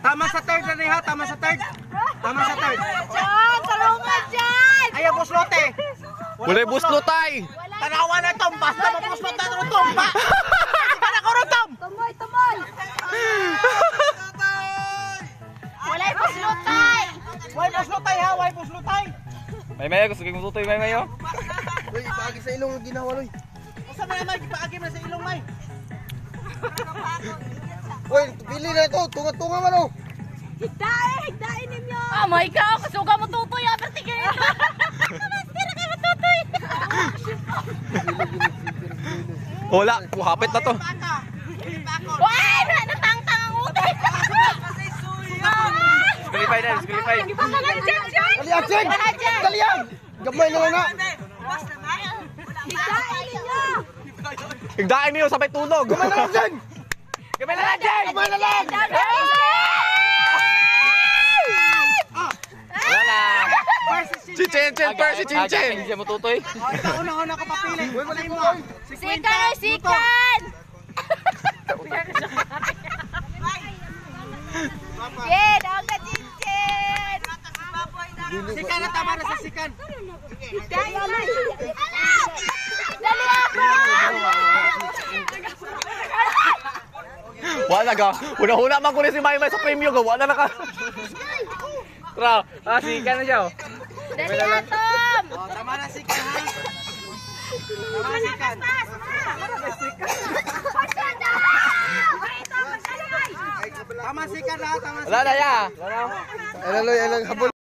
Tama sa third na niya, tama sa third. Tama sa third. Diyan, salungan dyan! Ayaw buslote. Wala buslotay. Tanawa na itong, basta mabuslot na itong tumba. Para ko rin tom. Tumoy, tumoy! Walay puslutay! Why buslotay ha, why buslotay? May gusto kong tutoy may mayo. Uy, paagi sa ilong ginawa Uy. Usa na may gipaagi na sa ilong may. Uy, pili na ito. Tunga-tunga man oh. Higdain ninyo! Oh my God! Kasuga mo tutoy! Apertigay ito! Tira kayo matutoy! Wala, hapit na to. Why! Natangtang ang utay! Disqualify na, disqualify. Kaliyan, Cheng! Kaliyan! Gamay na lang na. Higdain ninyo! Higdain niyo, sabay tulog. Gamay na lang, Cheng! Gamay na lang, Jen! Gamay na lang! Wala. Si Chen, first, si Chen. Siya mo tutoy. Ikaw una ko papili. Uy, mali mo Uy! Sikan! Sikan! Jen! Ang ka Jen! Sikan na, tama na sa sikan. Dali ako! Wala ka. Una-una man kunin si Maymay sa premyo ko. Wala na ka. Tra, sikan na siya. Dali atom! Tama na sikan ha. Tama na sikan. Tama sikan ha, tama sikan. Wala na ya. Ay, laloy, ay lang habol.